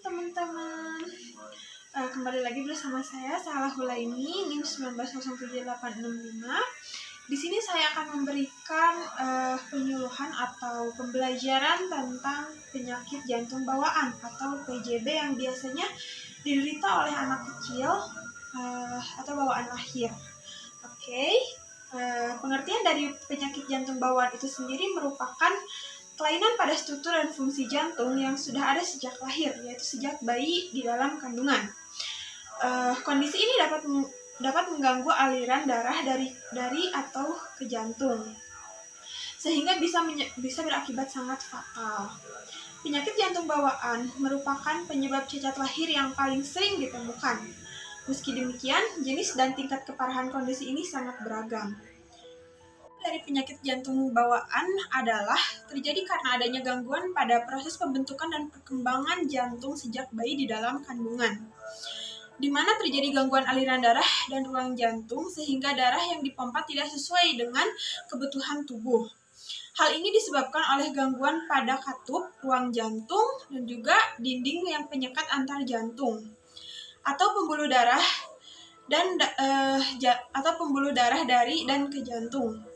teman-teman. Kembali lagi bersama saya Salah Hulaini, NIM 1907865. Di sini saya akan memberikan penyuluhan atau pembelajaran tentang penyakit jantung bawaan atau PJB yang biasanya diderita oleh anak kecil atau bawaan lahir. Pengertian dari penyakit jantung bawaan itu sendiri merupakan kelainan pada struktur dan fungsi jantung yang sudah ada sejak lahir, yaitu sejak bayi di dalam kandungan. Kondisi ini dapat mengganggu aliran darah dari atau ke jantung, sehingga bisa berakibat sangat fatal. Penyakit jantung bawaan merupakan penyebab cacat lahir yang paling sering ditemukan. Meski demikian, jenis dan tingkat keparahan kondisi ini sangat beragam. Dari penyakit jantung bawaan adalah terjadi karena adanya gangguan pada proses pembentukan dan perkembangan jantung sejak bayi di dalam kandungan, di mana terjadi gangguan aliran darah dan ruang jantung sehingga darah yang dipompa tidak sesuai dengan kebutuhan tubuh. Hal ini disebabkan oleh gangguan pada katup, ruang jantung, dan juga dinding yang penyekat antar jantung atau pembuluh darah dari dan ke jantung.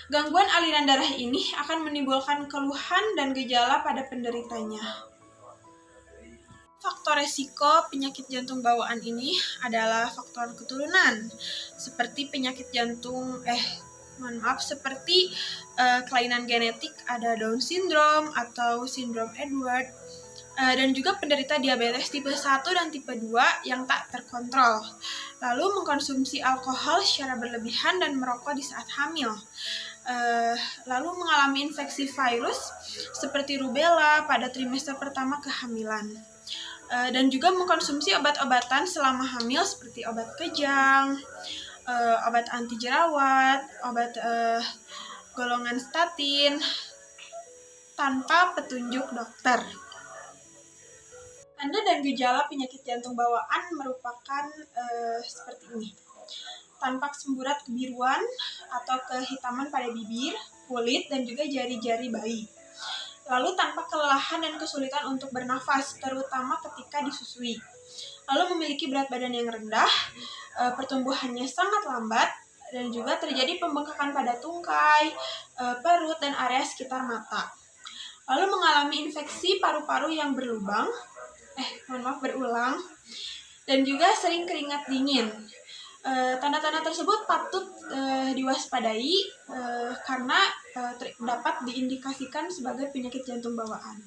Gangguan aliran darah ini akan menimbulkan keluhan dan gejala pada penderitanya. Faktor resiko penyakit jantung bawaan ini adalah faktor keturunan, seperti penyakit jantung, seperti kelainan genetik, ada Down syndrome atau sindrom Edward, dan juga penderita diabetes tipe 1 dan tipe 2 yang tak terkontrol, lalu mengkonsumsi alkohol secara berlebihan dan merokok di saat hamil, lalu mengalami infeksi virus seperti rubella pada trimester pertama kehamilan, dan juga mengkonsumsi obat-obatan selama hamil seperti obat kejang, obat anti jerawat, obat golongan statin tanpa petunjuk dokter. Tanda dan gejala penyakit jantung bawaan merupakan seperti ini. Tampak semburat kebiruan atau kehitaman pada bibir, kulit, dan juga jari-jari bayi. Lalu tampak kelelahan dan kesulitan untuk bernafas, terutama ketika disusui. Lalu memiliki berat badan yang rendah, pertumbuhannya sangat lambat, dan juga terjadi pembengkakan pada tungkai, perut, dan area sekitar mata. Lalu mengalami infeksi paru-paru yang berulang, dan juga sering keringat dingin. Tanda-tanda tersebut patut diwaspadai karena dapat diindikasikan sebagai penyakit jantung bawaan.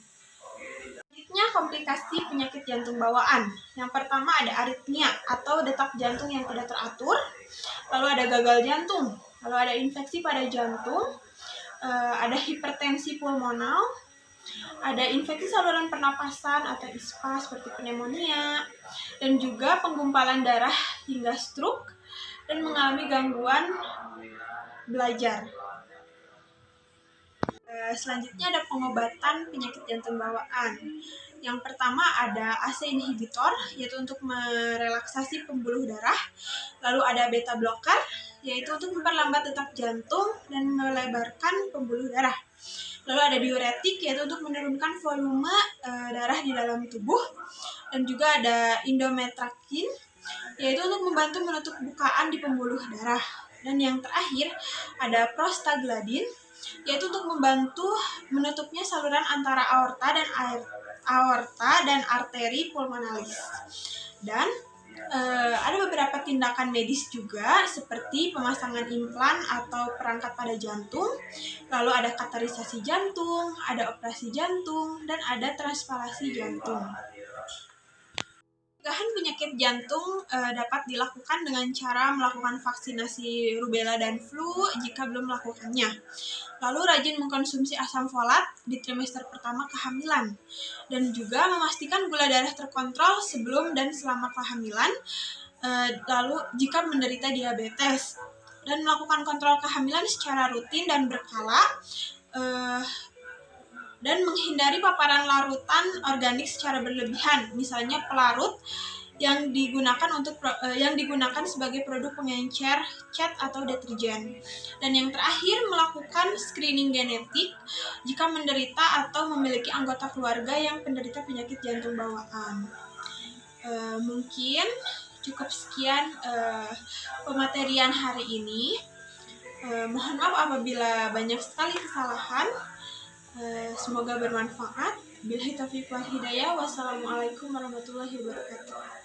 Selanjutnya, komplikasi penyakit jantung bawaan. Yang pertama ada aritmia atau detak jantung yang tidak teratur, lalu ada gagal jantung, lalu ada infeksi pada jantung, ada hipertensi pulmonal, ada infeksi saluran pernapasan atau ISPA seperti pneumonia, dan juga penggumpalan darah hingga stroke, dan mengalami gangguan belajar. Selanjutnya ada pengobatan penyakit jantung bawaan. Yang pertama ada ACE inhibitor, yaitu untuk merelaksasi pembuluh darah. Lalu ada beta blocker, yaitu untuk memperlambat detak jantung dan melebarkan pembuluh darah. Lalu ada diuretik, yaitu untuk menurunkan volume darah di dalam tubuh. Dan juga ada indometacin, yaitu untuk membantu menutup bukaan di pembuluh darah. Dan yang terakhir ada prostaglandin, yaitu untuk membantu menutupnya saluran antara aorta dan arteri pulmonalis. Dan ada beberapa tindakan medis juga seperti pemasangan implan atau perangkat pada jantung, lalu ada kateterisasi jantung, ada operasi jantung, dan ada transplantasi jantung. Pencegahan penyakit jantung dapat dilakukan dengan cara melakukan vaksinasi rubella dan flu jika belum melakukannya. Lalu rajin mengkonsumsi asam folat di trimester pertama kehamilan. Dan juga memastikan gula darah terkontrol sebelum dan selama kehamilan. Lalu jika menderita diabetes. Dan melakukan kontrol kehamilan secara rutin dan berkala. Dan menghindari paparan larutan organik secara berlebihan, misalnya pelarut yang digunakan sebagai produk pengencer cat atau deterjen. Dan yang terakhir, melakukan screening genetik jika menderita atau memiliki anggota keluarga yang penderita penyakit jantung bawaan. Mungkin cukup sekian pematerian hari ini. Mohon maaf apabila banyak sekali kesalahan. Semoga bermanfaat. Billahi taufiq wal hidayah. Wassalamualaikum warahmatullahi wabarakatuh.